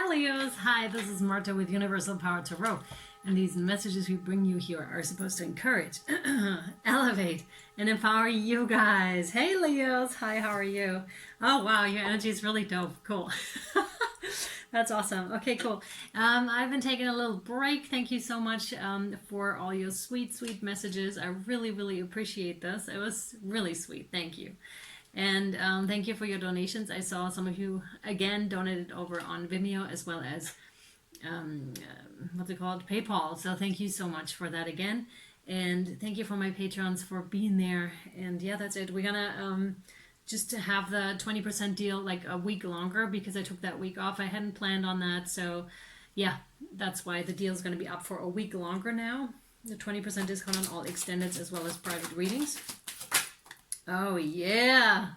Leos. Hi, this is Marta with Universal Power Tarot. And these messages we bring you here are supposed to encourage, elevate, and empower you guys. Hey, Leos. Hi, how are you? Oh, wow, your energy is really dope. Cool. That's awesome. Okay, cool. I've been taking a little break. Thank you so much for all your sweet, sweet messages. I really, really appreciate this. It was really sweet. Thank you. And thank you for your donations. I saw some of you, again, donated over on Vimeo as well as, what's it called? PayPal. So thank you so much for that again. And thank you for my patrons for being there. And yeah, that's it. We're going to just to have the 20% deal like a week longer because I took that week off. I hadn't planned on that. So yeah, that's why the deal is going to be up for a week longer now. The 20% discount on all extendeds as well as private readings. Oh yeah,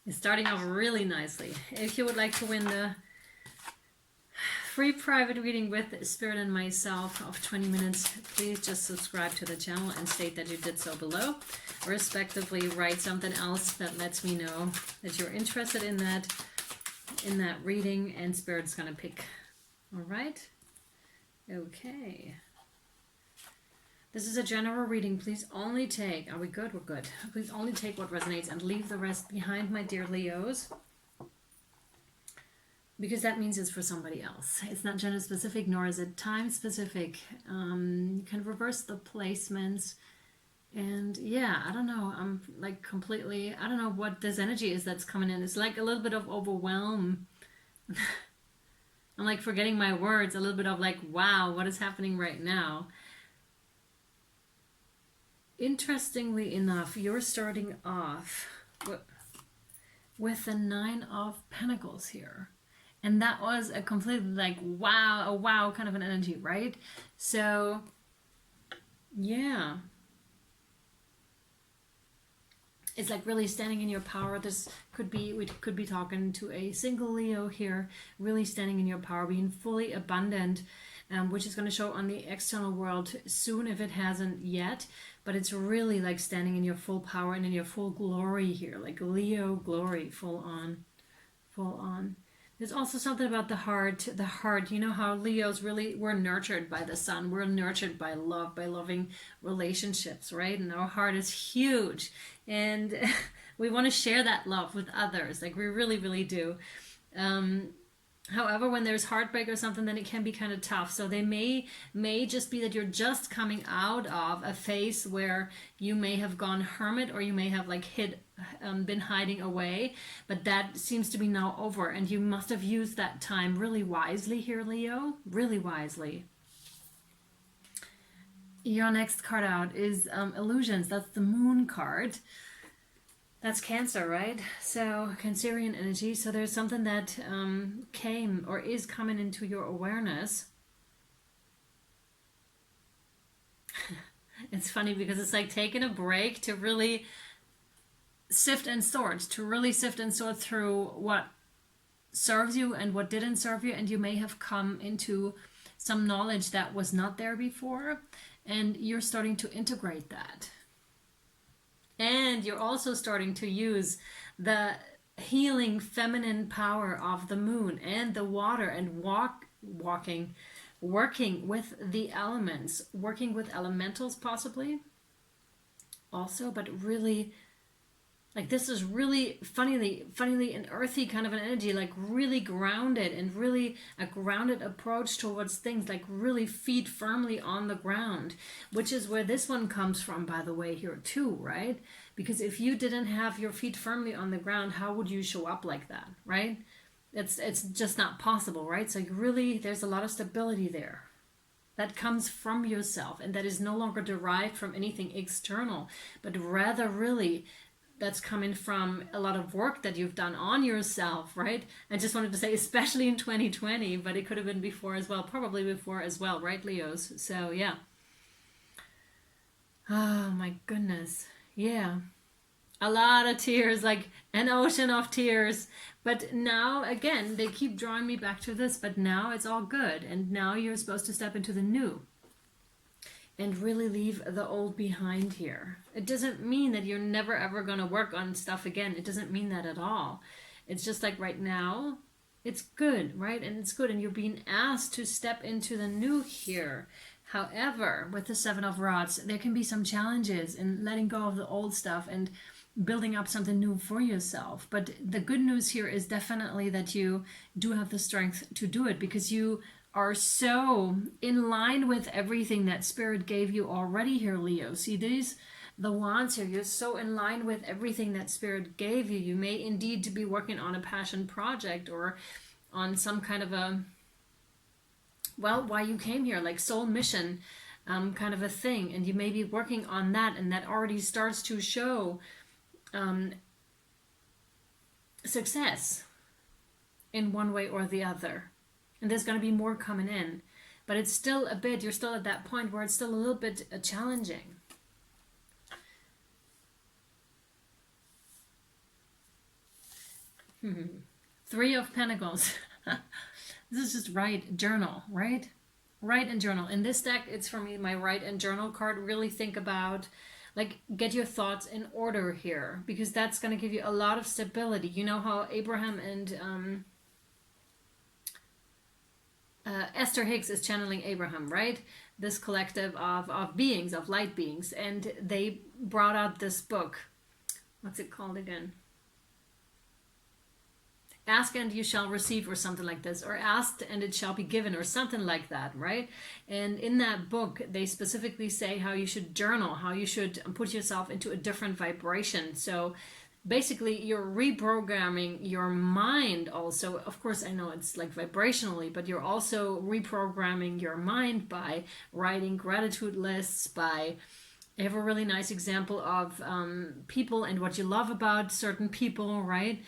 it's starting off really nicely. If you would like to win the free private reading with Spirit and myself of 20 minutes, please just subscribe to the channel and state that you did so below. Respectively, write something else that lets me know that you're interested in that reading, and Spirit's gonna pick. All right? Okay. This is a general reading. Please only take, are we good? We're good. Please only take what resonates and leave the rest behind, my dear Leos. Because that means it's for somebody else. It's not gender specific, nor is it time specific. You can reverse the placements. And yeah, I don't know. I'm like completely, I don't know what this energy is that's coming in. It's like a little bit of overwhelm. I'm like forgetting my words. A little bit of like, wow, what is happening right now? Interestingly enough, you're starting off with the 9 of Pentacles here. And that was a completely like, wow, a wow kind of an energy, right? So, yeah. It's like really standing in your power. This could be, we could be talking to a single Leo here, really standing in your power, being fully abundant, which is going to show on the external world soon if it hasn't yet. But it's really like standing in your full power and in your full glory here, like Leo glory, full on, full on. There's also something about the heart. The heart, you know how Leos really, we're nurtured by the sun. We're nurtured by love, by loving relationships, right? And our heart is huge. And we want to share that love with others. Like we really, really do. However, when there's heartbreak or something, then it can be kind of tough. So they may just be that you're just coming out of a phase where you may have gone hermit, or you may have like been hiding away, but that seems to be now over, and you must have used that time really wisely here, Leo, really wisely. Your next card out is Illusions. That's the Moon card. That's Cancer, right? So Cancerian energy. So there's something that came or is coming into your awareness. It's funny because it's like taking a break to really sift and sort, through what serves you and what didn't serve you. And you may have come into some knowledge that was not there before, and you're starting to integrate that. And you're also starting to use the healing feminine power of the moon and the water, and working with the elements, working with elementals possibly also, but really, like this is really funnily an earthy kind of an energy, like really grounded, and really a grounded approach towards things, like really feet firmly on the ground, which is where this one comes from, by the way, here too, right? Because if you didn't have your feet firmly on the ground, how would you show up like that, right? It's just not possible, right? So really, there's a lot of stability there that comes from yourself, and that is no longer derived from anything external, but rather really that's coming from a lot of work that you've done on yourself, right? I just wanted to say, especially in 2020, but it could have been before as well, probably before as well, right, Leos? So, yeah. Oh, my goodness. Yeah. A lot of tears, like an ocean of tears. But now, again, they keep drawing me back to this, but now it's all good. And now you're supposed to step into the new and really leave the old behind here. It doesn't mean that you're never ever going to work on stuff again. It doesn't mean that at all. It's just like right now, it's good, right? And it's good, and you're being asked to step into the new here. However, with the Seven of Rods, there can be some challenges in letting go of the old stuff and building up something new for yourself. But the good news here is definitely that you do have the strength to do it, because you are so in line with everything that Spirit gave you already here, Leo. See these? The wands here, you're so in line with everything that Spirit gave you. You may indeed to be working on a passion project or on some kind of a, well, why you came here, like soul mission kind of a thing. And you may be working on that, and that already starts to show success in one way or the other. And there's going to be more coming in. But it's still a bit, you're still at that point where it's still a little bit challenging. Three of Pentacles. This is just write, journal, right? Write and journal. In this deck, it's for me my write and journal card. Really think about, like, get your thoughts in order here, because that's going to give you a lot of stability. You know how Abraham and Esther Hicks is channeling Abraham, right? This collective of beings, of light beings. And they brought out this book. What's it called again? Ask and you shall receive, or something like this, or asked and it shall be given, or something like that, right? And in that book, they specifically say how you should journal, how you should put yourself into a different vibration. So basically, you're reprogramming your mind also. Of course, I know it's like vibrationally, but you're also reprogramming your mind by writing gratitude lists, by... I have a really nice example of people and what you love about certain people, right?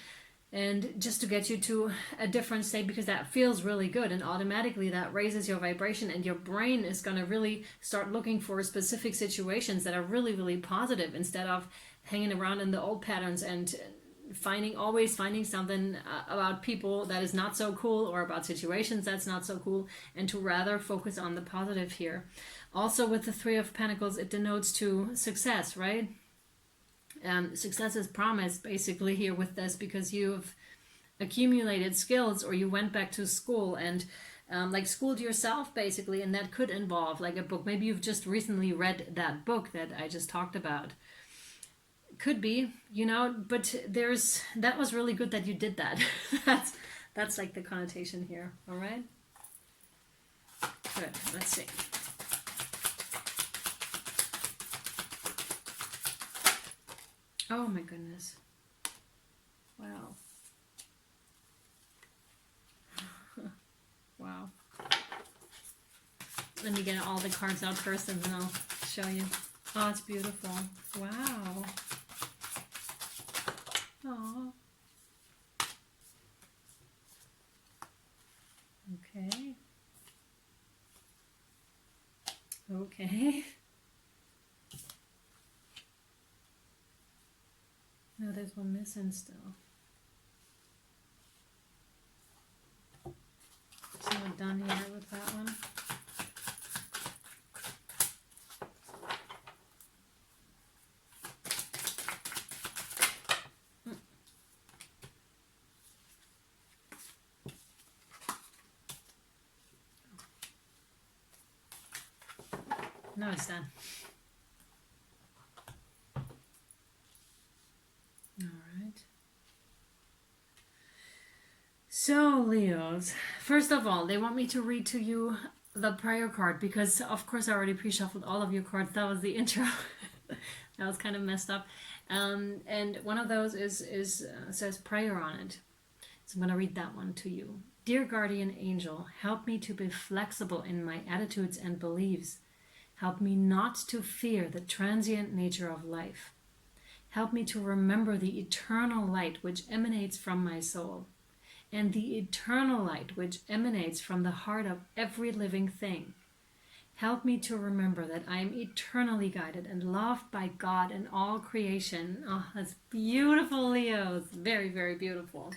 And just to get you to a different state, because that feels really good, and automatically that raises your vibration, and your brain is going to really start looking for specific situations that are really, really positive, instead of hanging around in the old patterns and always finding something about people that is not so cool, or about situations that's not so cool, and to rather focus on the positive here. Also with the Three of Pentacles, it denotes to success, right? Success is promised basically here with this, because you've accumulated skills, or you went back to school and like schooled yourself basically, and that could involve like a book. Maybe you've just recently read that book that I just talked about. Could be, you know, but that was really good that you did that. that's like the connotation here. All right, good. Let's see. Oh my goodness. Wow. Wow. Let me get all the cards out first, and then I'll show you. Oh, it's beautiful. Wow. Oh. Okay. Okay. No, there's one missing still. So we're done here with that one. No, it's done. All right. So, Leos, first of all, they want me to read to you the prayer card, because, of course, I already pre-shuffled all of your cards. That was the intro. That was kind of messed up. And one of those says prayer on it. So I'm going to read that one to you. Dear guardian angel, help me to be flexible in my attitudes and beliefs. Help me not to fear the transient nature of life. Help me to remember the eternal light which emanates from my soul, and the eternal light which emanates from the heart of every living thing. Help me to remember that I am eternally guided and loved by God and all creation. Oh, that's beautiful, Leo. It's very, very beautiful.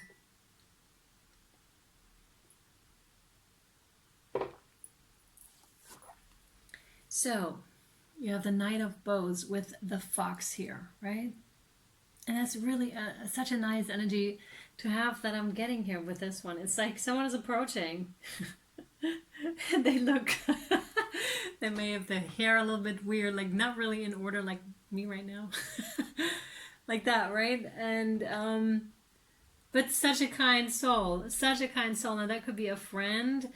So, you have the Knight of Bows with the fox here, right? And that's really such a nice energy have that I'm getting here with this one. It's like someone is approaching. And they look, they may have their hair a little bit weird, like not really in order like me right now. Like that, right? And but such a kind soul, such a kind soul. Now that could be a friend,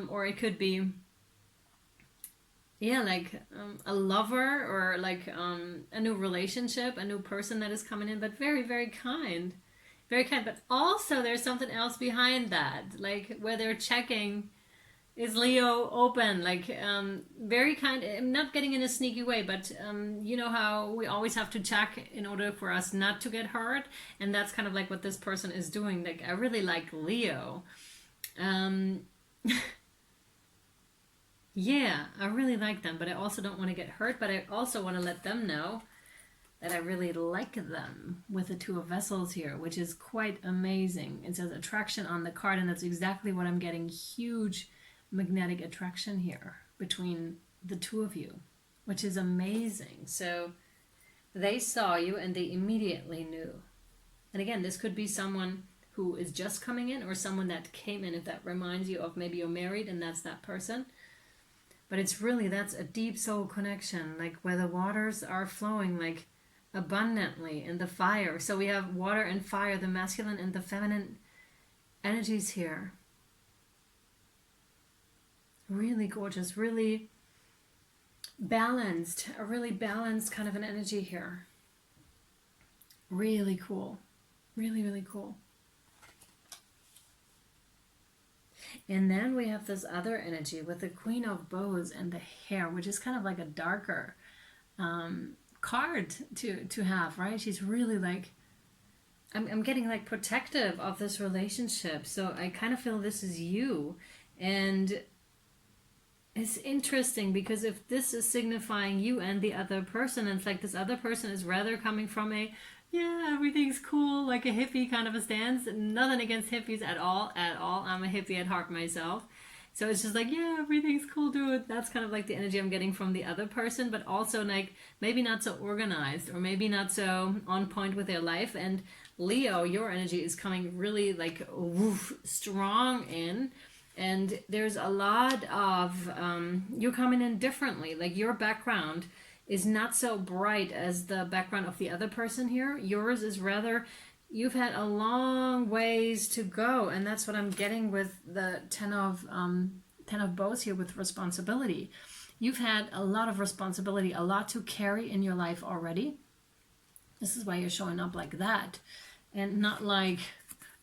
or it could be, yeah, like a lover, or like a new relationship, a new person that is coming in, but very, very kind. Very kind. But also there's something else behind that, like where they're checking, is Leo open? Like very kind. I'm not getting in a sneaky way, but you know how we always have to check in order for us not to get hurt, and that's kind of like what this person is doing. Like, I really like Leo. Yeah, I really like them, but I also don't want to get hurt, but I also want to let them know that I really like them, with the Two of Vessels here, which is quite amazing. It says attraction on the card, and that's exactly what I'm getting. Huge magnetic attraction here between the two of you, which is amazing. So they saw you and they immediately knew. And again, this could be someone who is just coming in, or someone that came in, if that reminds you of maybe you're married and that's that person. But it's really, that's a deep soul connection, like where the waters are flowing like abundantly in the fire. So we have water and fire, the masculine and the feminine energies here. Really gorgeous, really balanced, a really balanced kind of an energy here. Really cool. Really, really cool. And then we have this other energy with the Queen of Bows and the hair, which is kind of like a darker card to have, right? She's really like, I'm getting like protective of this relationship. So I kind of feel this is you. And it's interesting because if this is signifying you and the other person, and it's like this other person is rather coming from a, yeah, everything's cool, like a hippie kind of a stance. Nothing against hippies at all, at all. I'm a hippie at heart myself. So it's just like, yeah, everything's cool, dude. That's kind of like the energy I'm getting from the other person, but also like maybe not so organized, or maybe not so on point with their life. And Leo, your energy is coming really like woof, strong in. And there's a lot of, you're coming in differently. Like your background is not so bright as the background of the other person here. Yours is rather, you've had a long ways to go. And that's what I'm getting with the Ten of Bows here, with responsibility. You've had a lot of responsibility, a lot to carry in your life already. This is why you're showing up like that. And not like,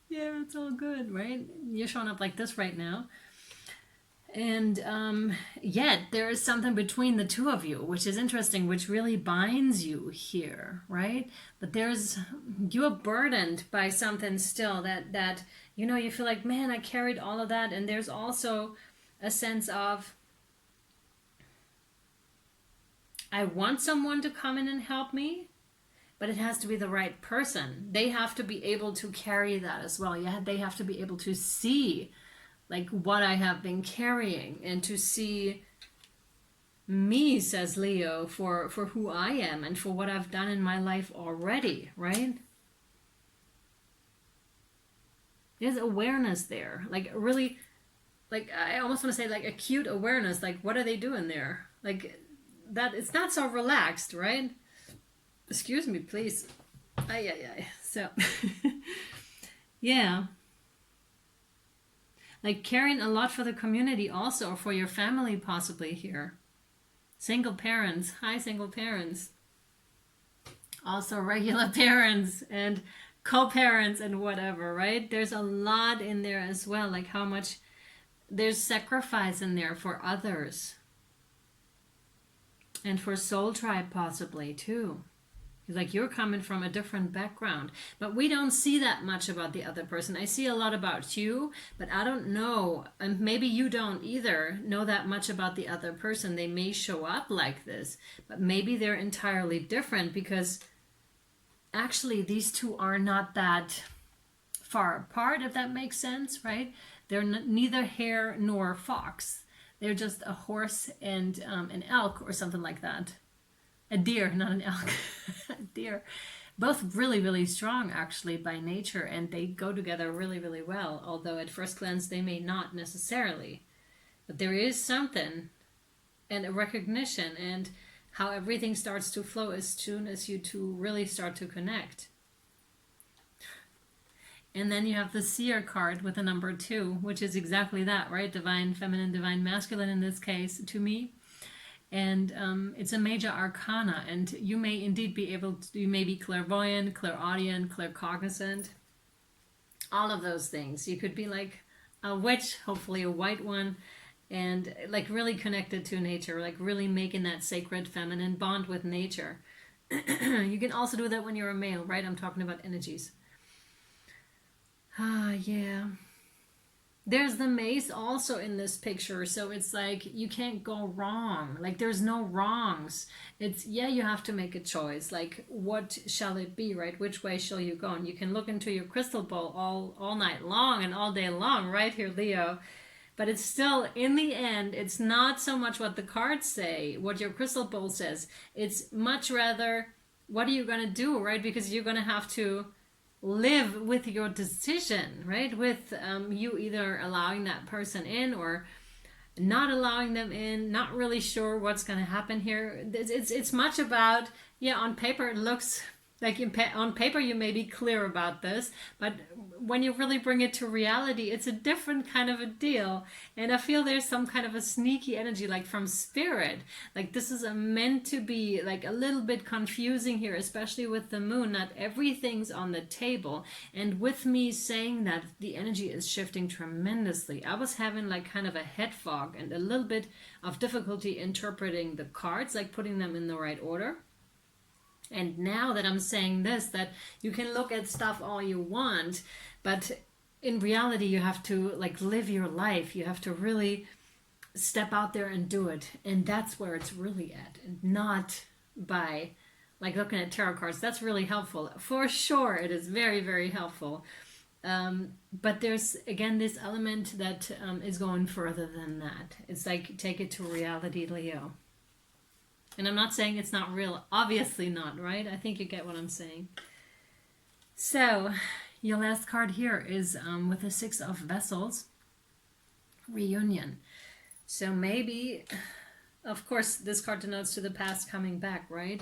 yeah, it's all good, right? You're showing up like this right now. And yet there is something between the two of you, which is interesting, which really binds you here, right? But you're burdened by something still that you know, you feel like, man, I carried all of that. And there's also a sense of, I want someone to come in and help me, but it has to be the right person. They have to be able to carry that as well. Yeah, they have to be able to see like what I have been carrying, and to see me, says Leo, for who I am and for what I've done in my life already, right? There's awareness there, like really, like I almost want to say like acute awareness, like what are they doing there? Like that, it's not so relaxed, right? Excuse me, please. Ay. So, yeah. Like caring a lot for the community also, or for your family possibly here. Single parents. Hi, single parents. Also regular parents and co-parents and whatever, right? There's a lot in there as well. Like how much there's sacrifice in there for others. And for soul tribe possibly too. Like you're coming from a different background, but we don't see that much about the other person. I see a lot about you, but I don't know, and maybe you don't either know that much about the other person. They may show up like this, but maybe they're entirely different, because actually these two are not that far apart, if that makes sense, right? They're neither hare nor fox. They're just a horse and an elk or something like that. A deer, not an elk. A deer. Both really, really strong actually by nature, and they go together really, really well, although at first glance they may not necessarily. But there is something, and a recognition, and how everything starts to flow as soon as you two really start to connect. And then you have the seer card with the number 2, which is exactly that, right? Divine feminine, divine masculine in this case, to me. And it's a major arcana, and you may indeed be able to, you may be clairvoyant, clairaudient, claircognizant, all of those things. You could be like a witch, hopefully a white one, and like really connected to nature, like really making that sacred feminine bond with nature. You can also do that when you're a male, right? I'm talking about energies. Yeah. There's the mace also in this picture, so it's like you can't go wrong. Like there's no wrongs. It's, yeah, you have to make a choice. Like, what shall it be, right? Which way shall you go? And you can look into your crystal ball all night long and all day long, right here, Leo. But it's still, in the end, it's not so much what the cards say, what your crystal ball says. It's much rather, what are you going to do, right? Because you're going to have to live with your decision, right? With you either allowing that person in or not allowing them in, not really sure what's going to happen here. It's much about, yeah, on paper it looks like on paper you may be clear about this, but when you really bring it to reality, it's a different kind of a deal. And I feel there's some kind of a sneaky energy, like from spirit, like this is meant to be like a little bit confusing here, especially with the moon. Not everything's on the table, and with me saying that, the energy is shifting tremendously. I was having like kind of a head fog and a little bit of difficulty interpreting the cards, like putting them in the right order. And now that I'm saying this, that you can look at stuff all you want, but in reality you have to like live your life. You have to really step out there and do it. And that's where it's really at, and not by like looking at tarot cards. That's really helpful. For sure, it is very, very helpful. But there's, again, this element that is going further than that. It's like, take it to reality, Leo. And I'm not saying it's not real. Obviously not, right? I think you get what I'm saying. So, your last card here is with the 6 of Vessels. Reunion. So maybe, of course, this card denotes to the past coming back, right?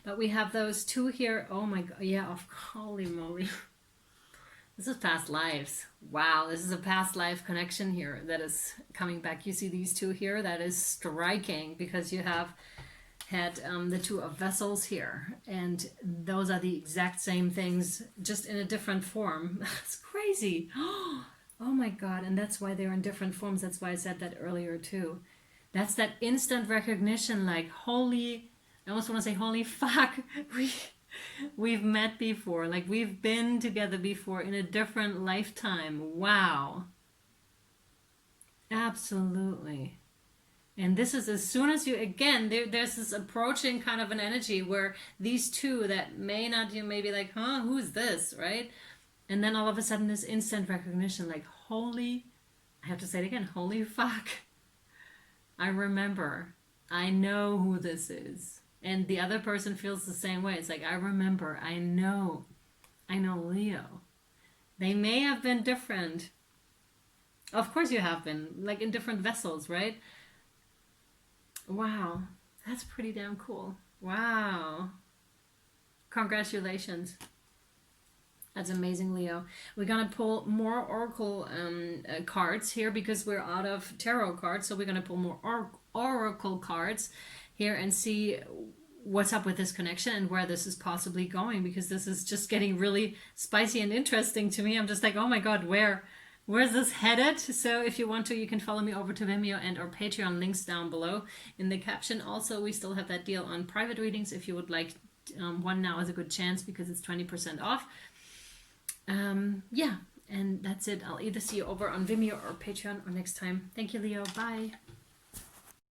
But we have those 2 here. Oh my God. Yeah, holy moly. This is past lives. Wow, this is a past life connection here that is coming back. You see these 2 here? That is striking, because you have had the 2 of Vessels here, and those are the exact same things, just in a different form. That's crazy. Oh my God. And that's why they're in different forms. That's why I said that earlier too. That's that instant recognition, like, holy, I almost want to say holy fuck, we've met before, like we've been together before in a different lifetime. Wow. Absolutely. And this is, as soon as you, again, there's this approaching kind of an energy where these 2 that may not, you may be like, huh, who's this, right? And then all of a sudden this instant recognition, like, holy, I have to say it again, holy fuck. I remember. I know who this is. And the other person feels the same way. It's like, I remember. I know Leo. They may have been different. Of course you have been, like in different vessels, right? Wow, that's pretty damn cool. Wow. Congratulations. That's amazing, Leo. We're going to pull more oracle cards here, because we're out of tarot cards. So we're going to pull more oracle cards here and see what's up with this connection and where this is possibly going, because this is just getting really spicy and interesting to me. I'm just like, oh my God, where's this headed? So if you want to, you can follow me over to Vimeo and or Patreon, links down below in the caption. Also, we still have that deal on private readings. If you would like one, now is a good chance, because it's 20% off. Yeah, and that's it. I'll either see you over on Vimeo or Patreon or next time. Thank you, Leo. Bye.